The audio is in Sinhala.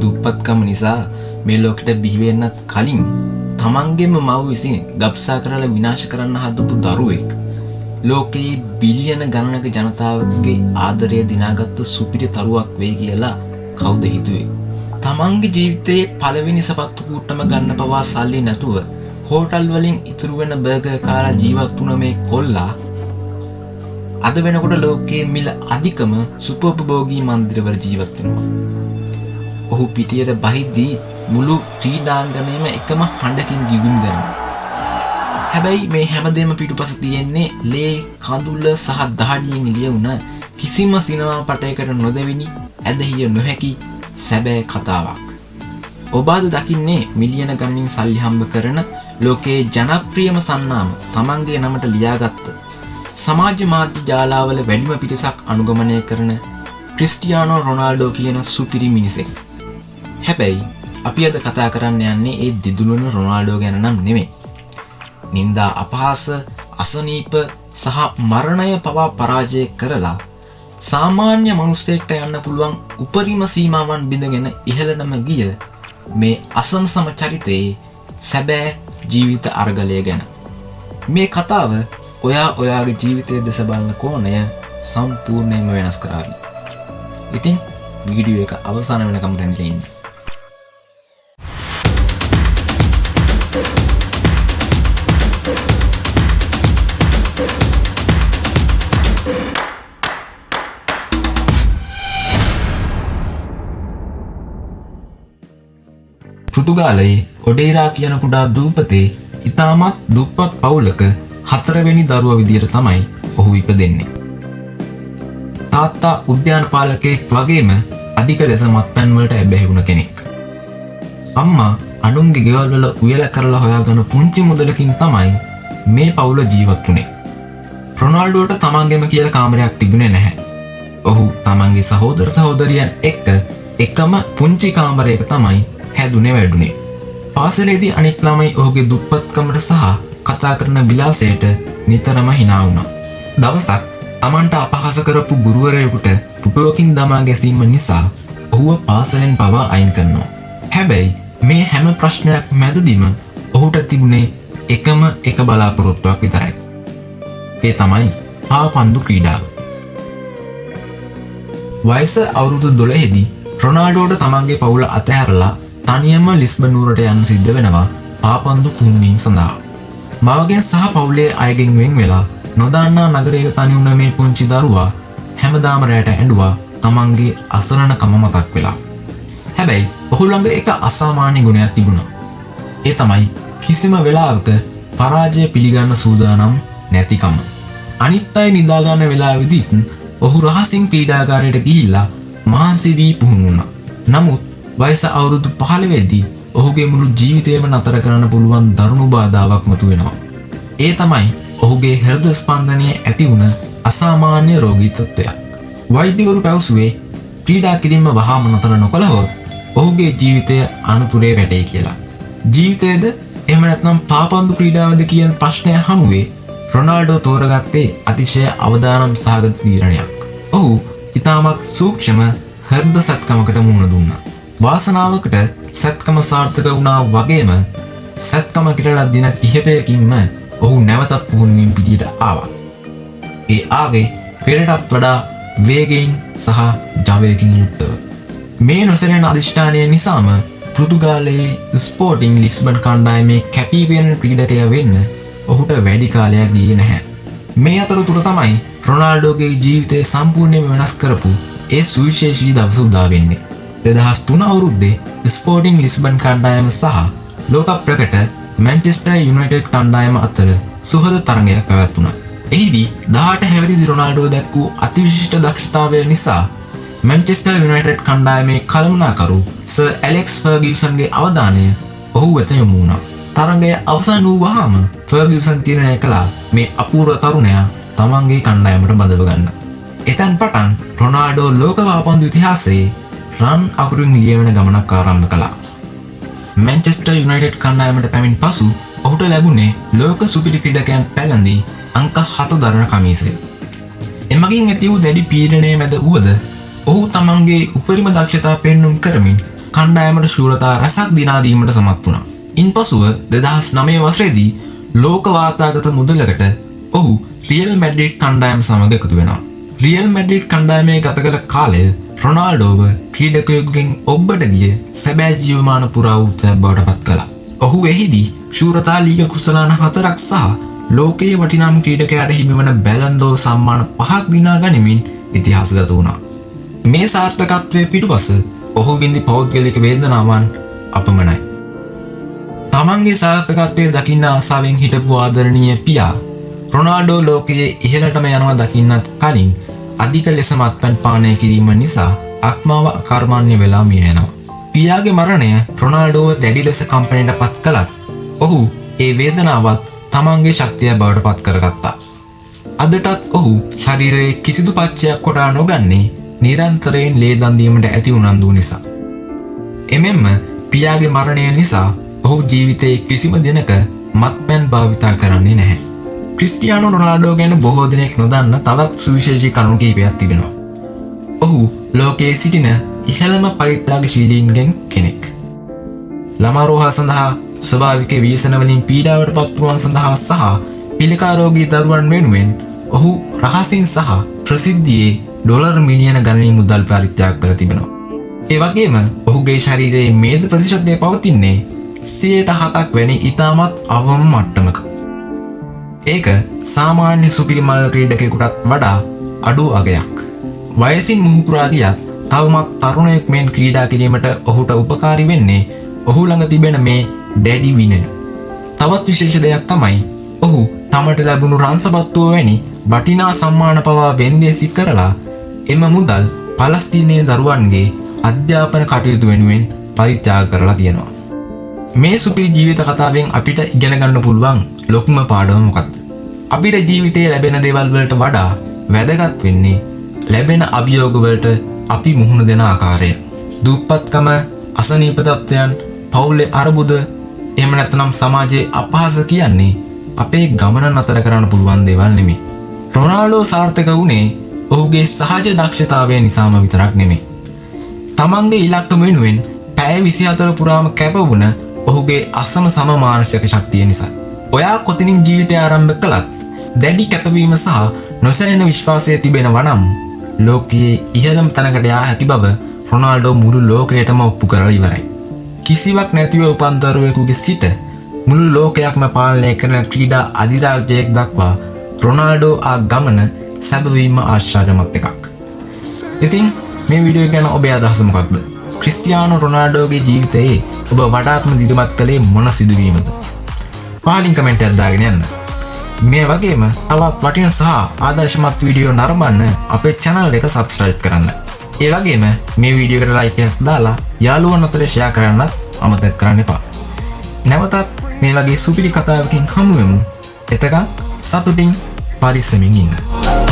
දුප්පත්කම නිසා මේ ලෝකෙට බිහි වෙන්නත් කලින් තමන්ගේම මව් විසින් ගබ්සා කරලා විනාශ කරන්න හදපු දරුවෙක් ලෝකයේ බිලියන ගණනක ජනතාවගේ ආදරය දිනාගත්තු සුපිරි තරුවක් වෙයි කියලා කවුද හිතුවේ? තමන්ගේ ජීවිතයේ පළවෙනි සපත්තු කූට්ටම ගන්න පවා සල්ලි නැතුව හෝටල් වලින් ඉතුරු වෙන බර්ගර් කාලා ජීවත් වුණ මේ කොල්ලා අද වෙනකොට ලෝකයේ මිල අධිකම සුපෝපභෝගී මන්දිරවල ජීවත් වෙනවා. ඔහු පිටියට බහිද්දී මුළු ක්‍රීඩාංගණයම එකම හඬකින් ගිගුම් දෙනවා. හැබැයි මේ හැමදේම පිටුපස තියෙන්නේ ලේ කඳුල සහ දහඩියෙන් එළියුණ කිසිම සිනමා පටයකට නොදෙවිනි ඇදහිය නොහැකි සැබෑ කතාවක්. ඔබ අද දකින්නේ මිලියන ගණනින් සල්ලි හම්බ කරන ලෝකයේ ජනප්‍රියම සන්නාම තමන්ගේ නමට ලියාගත්ත සමාජ මාධ්‍ය ජාලාවල වැඩිම පිරිසක් අනුගමනය කරන ක්‍රිස්ටියානෝ රොනාල්ඩෝ කියන සුපිරි මිනිසෙක්. හැබැයි අපි අද කතා කරන්න යන්නේ ඒ දිදුලන රොනාල්ඩෝ ගැන නම් නෙමෙයි. නින්දා අපහාස අසනීප සහ මරණය පවා පරාජය කරලා සාමාන්‍ය මනුස්සයෙක්ට යන්න පුළුවන් උපරිම සීමාවන් බිඳගෙන ඉහළටම ගිය මේ අසමසම චරිතයේ සැබෑ ජීවිත අරගලය ගැන. මේ කතාව ඔයාගේ ජීවිතයේ දෙස බලන කෝණය සම්පූර්ණයෙන්ම වෙනස් කරાવી. ඉතින් වීඩියෝ එක අවසාන වෙනකම් රැඳිලා ඉන්න. පෘතුගාලයේ ඔඩේරා කියන කුඩා දූපතේ ඉතාමත් දුප්පත් පවුලක 4 වෙනි දරුවා විදියට තමයි ඔහු ඉපදෙන්නේ. තාත්තා උද්‍යාන පාලකයෙක් වගේම අධික ලෙස මත්පැන් වලට ඇබ්බැහි වුණ කෙනෙක්. අම්මා අනුන්ගේ ගෙවල් වල උයලා කරලා හොයාගෙන පුංචි මුදලකින් තමයි මේ පවුල ජීවත් වුනේ. රොනාල්ඩෝට තමන්ගේම කියලා කාමරයක් තිබුණේ නැහැ. ඔහු තමන්ගේ සහෝදර සහෝදරියන් එක්ක එකම පුංචි කාමරයක තමයි හැදුනේ වැඩුනේ. පාසලේදී අනෙක් ළමයි ඔහුගේ දුප්පත්කමට සහ කතා කරන විලාසයට නිතරම hina වුණා. දවසක් තමන්ට අපහාස කරපු ගුරුවරයෙකුට පුටුවකින් දමා ගැසීම නිසා ඔහුව පාසලෙන් පවා අයින් කරනවා. හැබැයි මේ හැම ප්‍රශ්නයක් මැදදීම ඔහුට තිබුණේ එකම එක බලාපොරොත්තුවක් විතරයි. ඒ තමයි පාපන්දු ක්‍රීඩාව. වයස අවුරුදු 12 දී රොනාල්ඩෝට තමන්ගේ පවුල අතහැරලා තනියම ලිස්බන් නුවරට යන්න සිද්ධ වෙනවා පාපන්දු පුහුණුවීම සඳහා. මවගෙන් සහ පවුලේ අයගෙන් වෙන් වෙලා නොදන්නා නගරයක තනි වුණ මේ පුංචි දරුවා හැමදාම රැට ඇඬුවා තමන්ගේ අසරණකම මතක් වෙලා. හැබැයි ඔහු ළඟ එක අසාමාන්‍ය ගුණයක් තිබුණා. ඒ තමයි කිසිම වෙලාවක පරාජය පිළිගන්න සූදානම් නැතිකම. අනිත් අය නිදා ගන්න වෙලාවෙදිත් ඔහු රහසින් ක්‍රීඩාගාරයට ගිහිල්ලා මහන්සි වී පුහුණු වුණා. නමුත් වයස අවුරුදු 15 දී ඔහුගේ මුළු ජීවිතයම නතර කරන්න පුළුවන් දරුණු බාධාවක් මතුවෙනවා. ඒ තමයි ඔහුගේ හෘද ස්පන්දනයේ ඇති වුණ අසාමාන්‍ය රෝගී තත්ත්වයක්. වෛද්‍යවරු පැවසුවේ ක්‍රීඩා කිරීම වහාම නතර නොකළහොත් ඔහුගේ ජීවිතය අනුතුරේ වැටේ කියලා. ජීවිතයේද එහෙම නැත්නම් පාපන්දු ක්‍රීඩාවද කියන ප්‍රශ්නය හමුවේ රොනාල්ඩෝ තෝරගත්තේ අතිශය අවදානම් සහගත තීරණයක්. ඔහු ඉතාමත් සූක්ෂම හෘද සැත්කමකට මුහුණ දුන්නා. වාසනාවකට සැත්කම සාර්ථක වුණා වගේම සැත්කම කිරලා දින කිහිපයකින්ම ඔහු නැවතත් පුහුණුවීම් පිටියට ආවා. ඒ ආවේ පෙරටත් වඩා වේගයෙන් සහ ජවයකින් යුක්තව. මේ නොසැලෙන අධිෂ්ඨානය නිසාම පෘතුගාලයේ ස්පෝටිං ලිස්බන් කණ්ඩායමේ කැපී පෙනෙන ක්‍රීඩකයා වෙන්න ඔහුට වැඩි කාලයක් ගියේ නැහැ. මේ අතරතුර තමයි රොනාල්ඩෝගේ ජීවිතය සම්පූර්ණයෙන්ම වෙනස් කරපු ඒ සුවිශේෂී දවස උදා වෙන්නේ. 2003 අවුරුද්දේ ස්පෝටිං ලිස්බන් කණ්ඩායම සහ ලෝක ප්‍රකට මැන්චෙස්ටර් යුනයිටඩ් කණ්ඩායම අතර සුහද තරගයක් පැවැත්වුණා. එහිදී 18 හැවිරිදි රොනාල්ඩෝ දැක්වූ අතිවිශිෂ්ට දක්ෂතාවය නිසා මැන්චෙස්ටර් යුනයිටඩ් කණ්ඩායමේ කළමනාකරු සර් ඇලෙක්ස් ෆර්ගියුසන්ගේ අවධානය ඔහු වෙත යොමු වුණා. තරගය අවසන් වූ වහාම ෆර්ගියුසන් තීරණය කළා මේ අපූර්ව තරුණයා තමන්ගේ කණ්ඩායමට බඳව ගන්න. එතැන් පටන් රොනාල්ඩෝ ලෝක පාපන්දු ඉතිහාසයේ රන් අකුරින් ලියවෙන ගමනක් ආරම්භ කළා. මැන්චෙස්ටර් යුනයිටඩ් කණ්ඩායමට පැමිණ පසු ඔහුට ලැබුණේ ලෝක සුපිරි ක්‍රීඩකයන් පැලඳි අංක 7 දරන කමිසය. එමගින් ඇති වූ දැඩි පීඩනයේ මැද වුවද ඔහු තමන්ගේ උපරිම දක්ෂතා පෙන්නුම් කරමින් කණ්ඩායමට ශූරතා රැසක් දිනා දීමට සමත් වුණා. ඉන්පසුව 2009 වසරේදී ලෝක වාර්තාගත මුදලකට ඔහු රියල් මැඩ්‍රිඩ් කණ්ඩායම සමග එකතු වෙනවා. රියල් මැඩ්‍රිඩ් කණ්ඩායමේ ගත කළ කාලය රොනාල්ඩෝව ක්‍රීඩකයෙකුගෙන් ඔබ්බට ගිය සැබෑ ජීවමාන පුරාවෘත්තයක් බවට පත් කළා. ඔහු එහිදී ශූරතා ලීග කුසලාන 4ක් සහ ලෝකයේ වටිනාම ක්‍රීඩකයාට හිමිවන බැලන්දෝර් සම්මාන 5ක් දිනා ගනිමින් ඉතිහාසගත වුණා. මේ සාර්ථකත්වයේ පිටුපස ඔහු විඳි පෞද්ගලික වේදනාවන් අපමණයි. තමන්ගේ සාර්ථකත්වයේ දකින්න ආසාවෙන් හිටපු ආදරණීය පියා රොනාල්ඩෝ ලෝකයේ ඉහළටම යනවා දකින්නත් කලින් අධික ලෙස මත්පැන් පානය කිරීම නිසා අක්මාව අකර්මණ්‍ය වෙලා මිය යනවා. පියාගේ මරණය රොනාල්ඩෝව දැඩි ලෙස කම්පනයට පත් කළත් ඔහු ඒ වේදනාවත් තමන්ගේ ශක්තිය බවට පත් කරගත්තා. අදටත් ඔහු ශරීරයේ කිසිදු පච්චයක් කොටා නොගන්නේ නිරන්තරයෙන් ලේ දන් දීමට ඇති උනන්දුව නිසා. එමෙන්ම පියාගේ මරණය නිසා ඔහු ජීවිතයේ කිසිම දිනක මත්පැන් භාවිතා කරන්නේ නැහැ. ක්‍රිස්ටියානෝ රොනාල්ඩෝ ගැන බොහෝ දෙනෙක් නොදන්න තවත් සුවිශේෂී කරුණු කිහිපයක් තිබෙනවා. ඔහු ලෝකයේ සිටින ඉහළම පරිත්‍යාගශීලීන්ගෙන් කෙනෙක්. ළමා රෝහල් සඳහා ස්වභාවික ව්‍යසන වලින් පීඩාවට පත්වුවන් සඳහා සහ පිළිකා රෝගී දරුවන් වෙනුවෙන් ඔහු රහසින් සහ ප්‍රසිද්ධියේ ඩොලර් මිලියන ගණනින් මුදල් පරිත්‍යාග කර තිබෙනවා. ඒ වගේම ඔහුගේ ශරීරයේ මේද ප්‍රතිශතය පවතින්නේ 7% වැනි ඉතාමත් අවම මට්ටමක. ඒක සාමාන්‍ය සුපිරිමල් ක්‍රීඩකයෙකුටත් වඩා අඩු අගයක්. වයසින් මුහුකුරා ගියත් තවමත් තරුණයෙක් මෙන් ක්‍රීඩා කිරීමට ඔහුට උපකාරී වෙන්නේ ඔහු ළඟ තිබෙන මේ දැඩි විනය. තවත් විශේෂ දෙයක් තමයි ඔහු තමට ලැබුණු රන්සපත්තුව වැනි වටිනා සම්මාන පවා වෙන්දේසි කරලා එම මුදල් පලස්තීනයේ දරුවන්ගේ අධ්‍යාපන කටයුතු වෙනුවෙන් පරිත්‍යාග කරලා තියෙනවා. මේ සුපිරි ජීවිත කතාවෙන් අපිට ඉගෙන ගන්න පුළුවන් ලොකුම පාඩම මොකක්ද? අපිට ජීවිතයේ ලැබෙන දේවල් වලට වඩා වැදගත් වෙන්නේ ලැබෙන අභියෝග වලට අපි මුහුණ දෙන ආකාරය. දුප්පත්කම, අසනීප තත්ත්වයන්, පවුලේ අර්බුද, එහෙම නැත්නම් සමාජයේ අපහාස කියන්නේ අපේ ගමන නතර කරන්න පුළුවන් දේවල් නෙමෙයි. රොනාල්ඩෝ සාර්ථක වුණේ ඔහුගේ සහජ දක්ෂතාවය නිසාම විතරක් නෙමෙයි. තමන්ගේ ඉලක්ක වෙනුවෙන් පැය 24 පුරාම කැප වුණ ඔහුගේ අසම සම මානසික ශක්තිය නිසා. ඔයා කොතනින් ජීවිතය ආරම්භ කළත් දැඩි කැපවීම සහ නොසැලෙන විශ්වාසය තිබෙනවා නම් ලෝකයේ ඉහළම තැනකට යා හැකි බව රොනාල්ඩෝ මුළු ලෝකයටම ඔප්පු කරලා ඉවරයි. කිසිවක් නැතිව උපන් දරුවෙකුගේ සිට මුළු ලෝකයක්ම පාලනය කරන ක්‍රීඩා අධිරාජ්‍යයක් දක්වා රොනාල්ඩෝ ආ ගමන සැබවින්ම ආශ්චර්යමත් එකක්. ඉතින් මේ වීඩියෝ ගැන ඔබේ අදහස මොකක්ද? ක්‍රිස්ටියානෝ රොනාල්ඩෝගේ ජීවිතයේ ඔබ වඩාත්ම දිරිමත් කළේ මොන සිදුවීමද? පහලින් කමෙන්ට් එකක් දාගෙන යන්න. මේ වගේම තවත් වටින සහ ආදර්ශමත් වීඩියෝ නරඹන්න අපේ channel එක subscribe කරන්න. ඒ වගේම මේ වීඩියෝ එකට like එකක් දාලා යාළුවන් අතර share කරන්නත් අමතක කරන්න එපා. නැවතත් මේ වගේ සුපිරි කතාවකින් හමු වෙමු. එතකන් සතුටින් පරිස්සමින් ඉන්න.